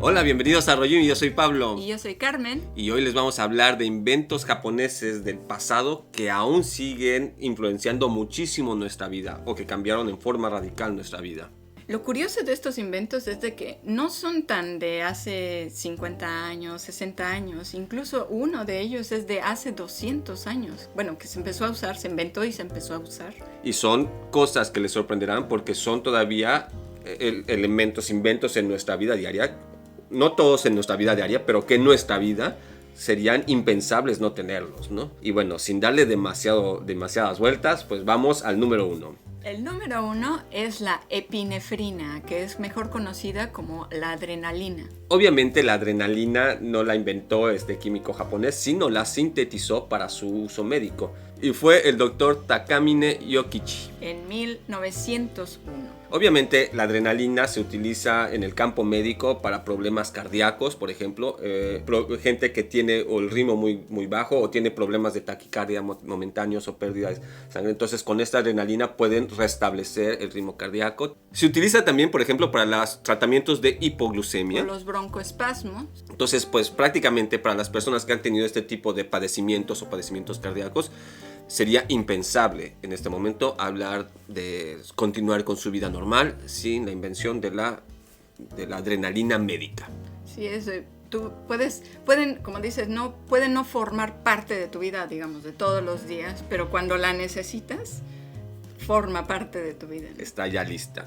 Hola, bienvenidos a Rollin, yo soy Pablo. Y yo soy Carmen. Y hoy les vamos a hablar de inventos japoneses del pasado que aún siguen influenciando muchísimo nuestra vida o que cambiaron en forma radical nuestra vida. Lo curioso de estos inventos es de que no son tan de hace 50 años, 60 años. Incluso uno de ellos es de hace 200 años. Bueno, que se empezó a usar, se inventó y se empezó a usar. Y son cosas que les sorprenderán porque son todavía elementos, inventos en nuestra vida diaria. No todos en nuestra vida diaria, pero que en nuestra vida serían impensables no tenerlos, ¿no? Y bueno, sin darle demasiadas vueltas, pues vamos al número 1. El número 1 es la epinefrina, que es mejor conocida como la adrenalina. Obviamente la adrenalina no la inventó este químico japonés, sino la sintetizó para su uso médico. Y fue el doctor Takamine Yokichi. En 1901. Obviamente la adrenalina se utiliza en el campo médico para problemas cardíacos, por ejemplo, gente que tiene el ritmo muy bajo o tiene problemas de taquicardia momentáneos o pérdida de sangre. Entonces con esta adrenalina pueden restablecer el ritmo cardíaco. Se utiliza también, por ejemplo, para los tratamientos de hipoglucemia. O los broncoespasmos. Entonces, pues prácticamente para las personas que han tenido este tipo de padecimientos o padecimientos cardíacos, sería impensable en este momento hablar de continuar con su vida normal sin la invención de la adrenalina médica. Sí, pueden, como dices, pueden no formar parte de tu vida, digamos, de todos los días, pero cuando la necesitas, forma parte de tu vida. Está ya lista.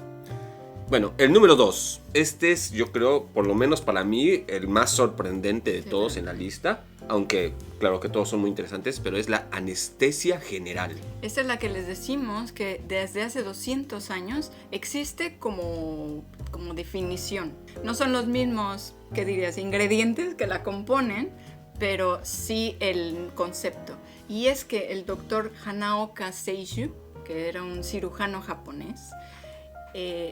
Bueno, el número 2. Este es, yo creo, por lo menos para mí, el más sorprendente de todos en la lista. Aunque, claro que todos son muy interesantes, pero es la anestesia general. Esta es la que les decimos que desde hace 200 años existe como definición. No son los mismos, ¿qué dirías?, ingredientes que la componen, pero sí el concepto. Y es que el doctor Hanaoka Seishu, que era un cirujano japonés,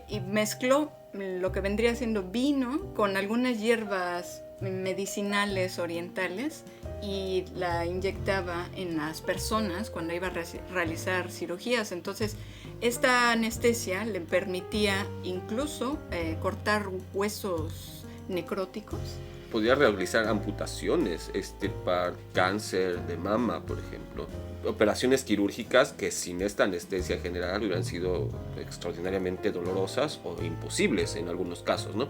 y mezcló lo que vendría siendo vino con algunas hierbas medicinales orientales y la inyectaba en las personas cuando iba a realizar cirugías. Entonces esta anestesia le permitía incluso cortar huesos necróticos. Podía realizar amputaciones, extirpar cáncer de mama, por ejemplo. Operaciones quirúrgicas que sin esta anestesia general hubieran sido extraordinariamente dolorosas o imposibles en algunos casos, ¿no?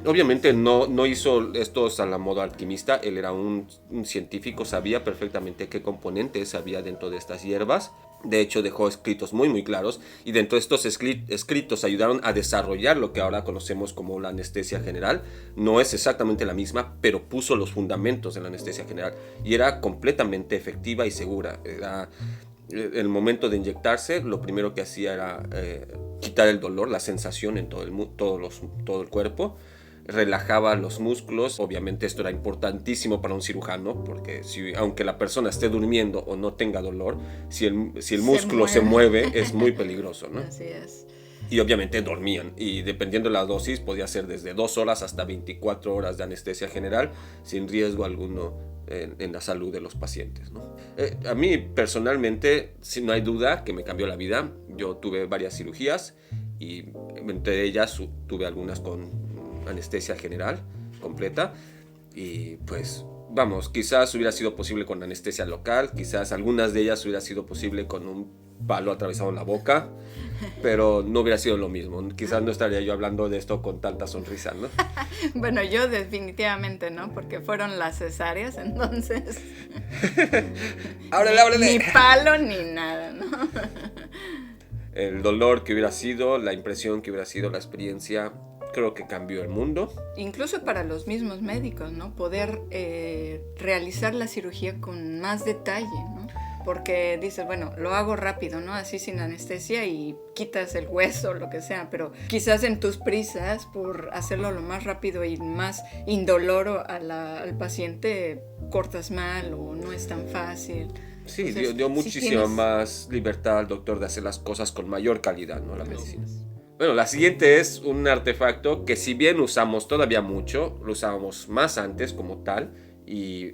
Obviamente no hizo estos a la moda alquimista. Él era un científico, sabía perfectamente qué componentes había dentro de estas hierbas. De hecho, dejó escritos muy claros, y dentro de estos escritos ayudaron a desarrollar lo que ahora conocemos como la anestesia general. No es exactamente la misma, pero puso los fundamentos de la anestesia general y era completamente efectiva y segura. El momento de inyectarse, lo primero que hacía era quitar el dolor, la sensación en todo el cuerpo. Relajaba los músculos. Obviamente esto era importantísimo para un cirujano, porque aunque la persona esté durmiendo o no tenga dolor, si el músculo se mueve es muy peligroso, ¿no? Así es. Y obviamente dormían, y dependiendo de la dosis podía ser desde 2 horas hasta 24 horas de anestesia general sin riesgo alguno en la salud de los pacientes, ¿no? A mí personalmente, no hay duda que me cambió la vida. Yo tuve varias cirugías y entre ellas tuve algunas con anestesia general completa, y pues vamos, quizás hubiera sido posible con anestesia local, quizás algunas de ellas hubiera sido posible con un palo atravesado en la boca, pero no hubiera sido lo mismo. Quizás no estaría yo hablando de esto con tanta sonrisa, ¿no? Bueno, yo definitivamente no, porque fueron las cesáreas, entonces ábrele. Ni palo ni nada, ¿no? El dolor que hubiera sido, la impresión que hubiera sido, la experiencia, creo que cambió el mundo. Incluso para los mismos médicos, ¿no? Poder realizar la cirugía con más detalle, ¿no? Porque dices, bueno, lo hago rápido, ¿no? Así sin anestesia y quitas el hueso, lo que sea, pero quizás en tus prisas, por hacerlo lo más rápido y más indoloro al paciente, cortas mal o no es tan fácil. Sí, Entonces, dio muchísima más libertad al doctor de hacer las cosas con mayor calidad, ¿no? La medicina. Bueno, la siguiente es un artefacto que, si bien usamos todavía mucho, lo usábamos más antes como tal, y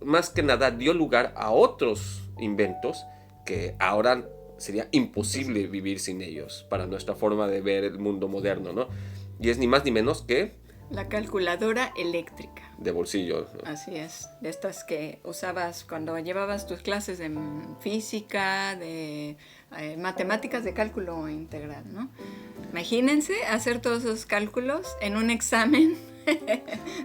más que nada dio lugar a otros inventos que ahora sería imposible vivir sin ellos para nuestra forma de ver el mundo moderno, ¿no? Y es ni más ni menos que La calculadora eléctrica. De bolsillo, ¿no? Así es, de estas que usabas cuando llevabas tus clases de física, de matemáticas de cálculo integral, ¿no? Imagínense hacer todos esos cálculos en un examen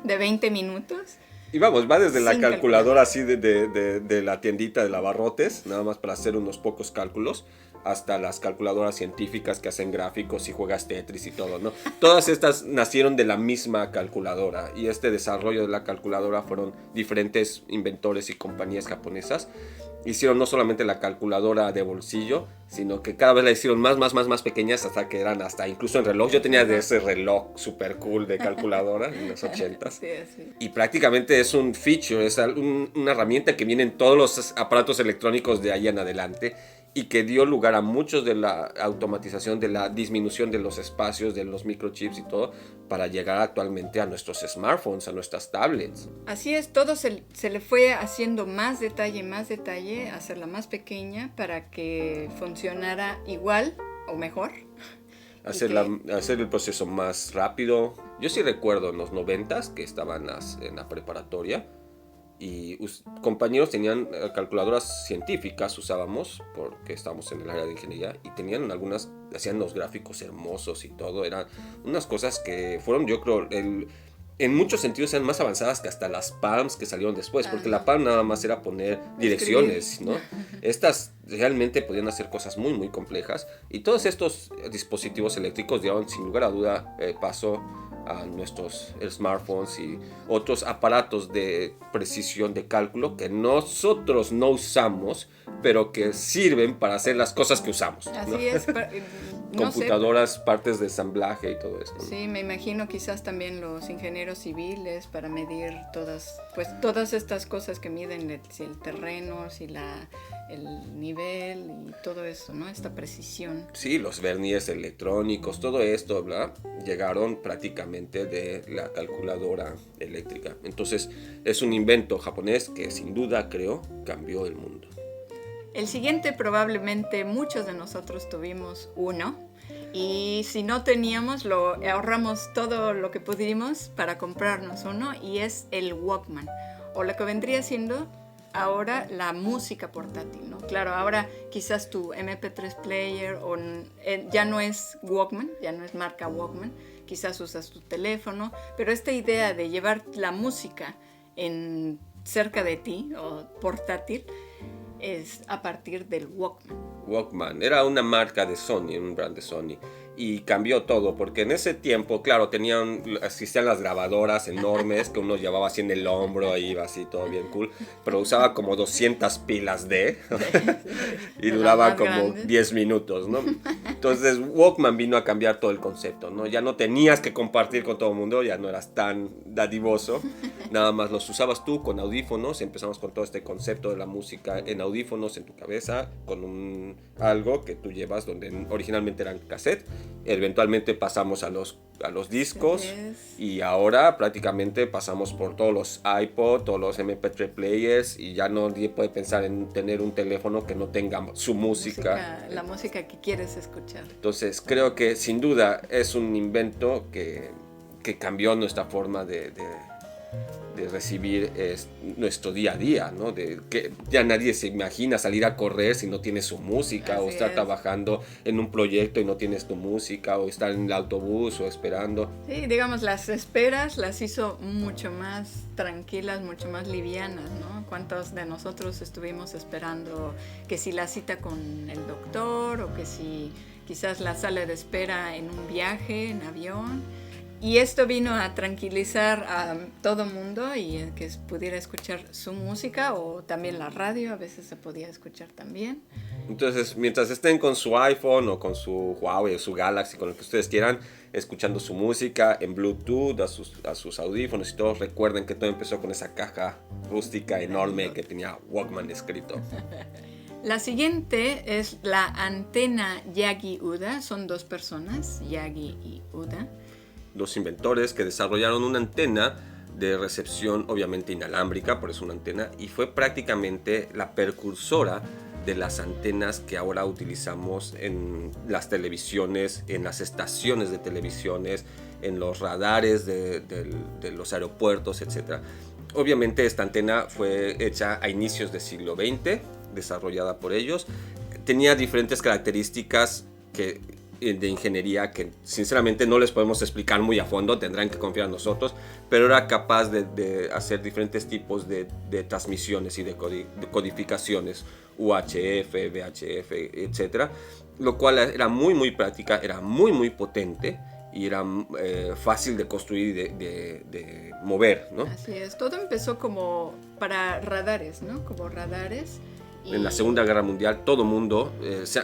de 20 minutos. Y vamos, va desde la Sin calculadora así de la tiendita de abarrotes, nada más para hacer unos pocos cálculos, hasta las calculadoras científicas que hacen gráficos y juegas Tetris y todo, ¿no? Todas estas nacieron de la misma calculadora, y este desarrollo de la calculadora fueron diferentes inventores y compañías japonesas. Hicieron no solamente la calculadora de bolsillo, sino que cada vez la hicieron más pequeñas, hasta que eran hasta incluso en reloj. Yo tenía de ese reloj super cool de calculadora en los 80s. Sí, sí. Y prácticamente es un feature, es una herramienta que viene en todos los aparatos electrónicos de ahí en adelante, y que dio lugar a muchos de la automatización, de la disminución de los espacios, de los microchips y todo, para llegar actualmente a nuestros smartphones, a nuestras tablets. Así es, todo se le fue haciendo más detalle, hacerla más pequeña para que funcionara igual o mejor. Hacer el proceso más rápido. Yo sí recuerdo en los 90s que estaban en la preparatoria, y compañeros tenían calculadoras científicas, usábamos porque estábamos en el área de ingeniería, y tenían algunas, hacían los gráficos hermosos y todo. Eran unas cosas que fueron, yo creo, en muchos sentidos eran más avanzadas que hasta las Palms que salieron después, porque la Palm nada más era poner direcciones, ¿no? Estas realmente podían hacer cosas muy complejas, y todos estos dispositivos eléctricos dieron sin lugar a duda paso a nuestros smartphones y otros aparatos de precisión de cálculo que nosotros no usamos, pero que sirven para hacer las cosas que usamos, Así ¿no? es. Computadoras, partes de ensamblaje y todo esto, ¿no? Sí, me imagino quizás también los ingenieros civiles para medir todas estas cosas que miden si el terreno, si el nivel y todo eso, ¿no? Esta precisión. Sí, los verniers electrónicos, todo esto, ¿verdad? Llegaron prácticamente de la calculadora eléctrica. Entonces, es un invento japonés que sin duda, creo, cambió el mundo. El siguiente probablemente muchos de nosotros tuvimos uno, y si no teníamos, lo ahorramos todo lo que pudimos para comprarnos uno, y es el Walkman, o lo que vendría siendo ahora la música portátil, ¿no? Claro, ahora quizás tu MP3 player ya no es Walkman, ya no es marca Walkman, quizás usas tu teléfono, pero esta idea de llevar la música cerca de ti o portátil es a partir del Walkman. Walkman era una marca de Sony, un brand de Sony, y cambió todo, porque en ese tiempo, claro, existían las grabadoras enormes que uno llevaba así en el hombro, y iba así todo bien cool, pero usaba como 200 pilas y duraba como grandes. 10 minutos, ¿no? Entonces Walkman vino a cambiar todo el concepto, ¿no? Ya no tenías que compartir con todo el mundo, ya no eras tan dadivoso, nada más los usabas tú con audífonos. Empezamos con todo este concepto de la música en audífonos en tu cabeza, con algo que tú llevas, donde originalmente eran cassette. Eventualmente pasamos a los discos, y ahora prácticamente pasamos por todos los iPod, todos los MP3 players, y ya nadie puede pensar en tener un teléfono que no tenga su música. La música que quieres escuchar. Entonces creo que sin duda es un invento que cambió nuestra forma de recibir nuestro día a día, ¿no? Que ya nadie se imagina salir a correr si no tienes su música. Así o estar trabajando en un proyecto y no tienes tu música, o estar en el autobús o esperando. Sí, digamos, las esperas las hizo mucho más tranquilas, mucho más livianas, ¿no? ¿Cuántos de nosotros estuvimos esperando que si la cita con el doctor, o que si quizás la sala de espera en un viaje en avión? Y esto vino a tranquilizar a todo mundo, y que pudiera escuchar su música, o también la radio, a veces se podía escuchar también. Entonces, mientras estén con su iPhone o con su Huawei o su Galaxy, con lo que ustedes quieran, escuchando su música en Bluetooth a sus audífonos y todo, recuerden que todo empezó con esa caja rústica enorme que tenía Walkman escrito. La siguiente es la antena Yagi-Uda. Son dos personas, Yagi y Uda. Los inventores que desarrollaron una antena de recepción obviamente inalámbrica, por eso una antena, y fue prácticamente la precursora de las antenas que ahora utilizamos en las televisiones, en las estaciones de televisiones, en los radares de los aeropuertos, etc. Obviamente esta antena fue hecha a inicios del siglo XX, desarrollada por ellos. Tenía diferentes características de ingeniería que sinceramente no les podemos explicar muy a fondo, tendrán que confiar en nosotros, pero era capaz de hacer diferentes tipos de transmisiones y de codificaciones, UHF, VHF, etc. Lo cual era muy práctica, era muy potente y era fácil de construir y de mover, ¿no? Así es, todo empezó como para radares, ¿no? Como radares. En la Segunda Guerra Mundial, todo el mundo,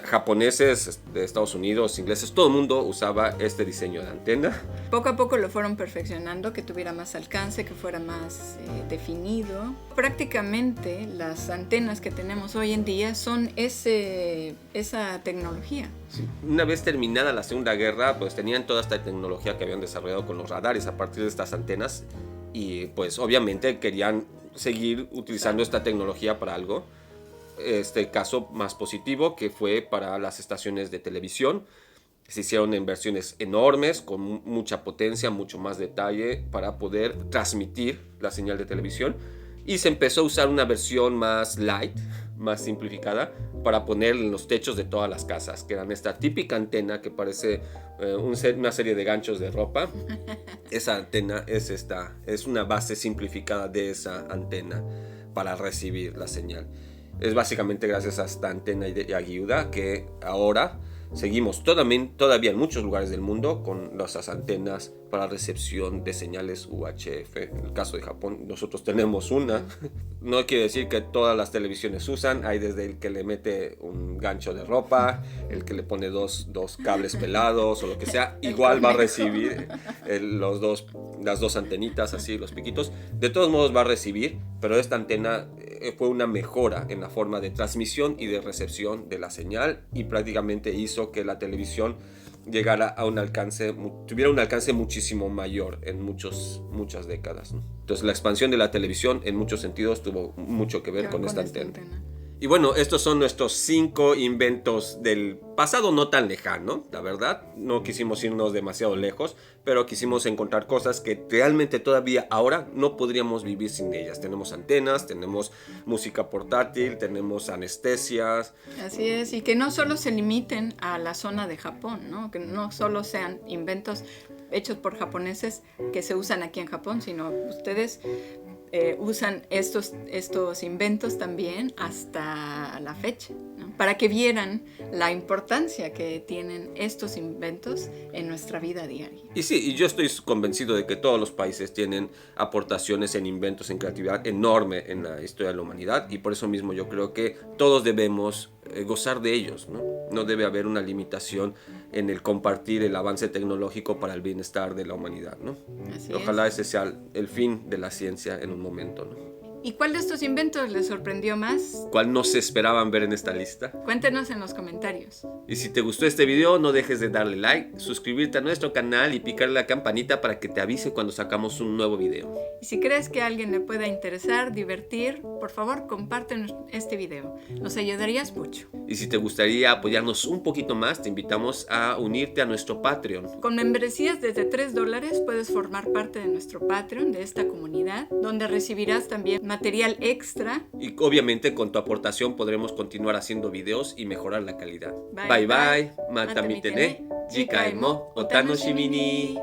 japoneses de Estados Unidos, ingleses, todo el mundo usaba este diseño de antena. Poco a poco lo fueron perfeccionando, que tuviera más alcance, que fuera más definido. Prácticamente las antenas que tenemos hoy en día son esa tecnología. Sí. Una vez terminada la Segunda Guerra, pues tenían toda esta tecnología que habían desarrollado con los radares a partir de estas antenas y pues obviamente querían seguir utilizando esta tecnología para algo. Este caso más positivo que fue para las estaciones de televisión. Se hicieron en versiones enormes con mucha potencia, mucho más detalle para poder transmitir la señal de televisión, y se empezó a usar una versión más light, más simplificada, para poner en los techos de todas las casas, que eran esta típica antena que parece una serie de ganchos de ropa. Esa antena es una base simplificada de esa antena para recibir la señal. Es básicamente gracias a esta antena y ayuda que ahora seguimos todavía en muchos lugares del mundo con esas antenas para recepción de señales UHF. En el caso de Japón, nosotros tenemos una. No quiere decir que todas las televisiones usan. Hay desde el que le mete un gancho de ropa, el que le pone dos cables pelados o lo que sea. Igual va a recibir las dos antenitas, así, los piquitos. De todos modos va a recibir, pero esta antena fue una mejora en la forma de transmisión y de recepción de la señal, y prácticamente hizo que la televisión llegara a tuviera un alcance muchísimo mayor en muchas décadas, ¿no? Entonces la expansión de la televisión en muchos sentidos tuvo mucho que ver con esta antena. Y bueno, estos son nuestros 5 inventos del pasado no tan lejano, la verdad. No quisimos irnos demasiado lejos, pero quisimos encontrar cosas que realmente todavía ahora no podríamos vivir sin ellas. Tenemos antenas, tenemos música portátil, tenemos anestesias. Así es, y que no solo se limiten a la zona de Japón, ¿no? Que no solo sean inventos hechos por japoneses que se usan aquí en Japón, sino ustedes usan estos inventos también hasta la fecha, ¿no? Para que vieran la importancia que tienen estos inventos en nuestra vida diaria. Y sí, y yo estoy convencido de que todos los países tienen aportaciones en inventos, en creatividad enorme en la historia de la humanidad, y por eso mismo yo creo que todos debemos gozar de ellos, ¿no? No debe haber una limitación en el compartir el avance tecnológico para el bienestar de la humanidad, ¿no? Ojalá ese sea el fin de la ciencia en un momento, ¿no? ¿Y cuál de estos inventos les sorprendió más? ¿Cuál no se esperaban ver en esta lista? Cuéntenos en los comentarios. Y si te gustó este video, no dejes de darle like, suscribirte a nuestro canal y picarle la campanita para que te avise cuando sacamos un nuevo video. Y si crees que a alguien le pueda interesar, divertir, por favor, comparte este video. Nos ayudarías mucho. Y si te gustaría apoyarnos un poquito más, te invitamos a unirte a nuestro Patreon. Con membresías desde $3 puedes formar parte de nuestro Patreon, de esta comunidad, donde recibirás también material extra. Y obviamente con tu aportación podremos continuar haciendo videos y mejorar la calidad. Bye bye. Mata mitene, jikaimo, otanoshimi ni.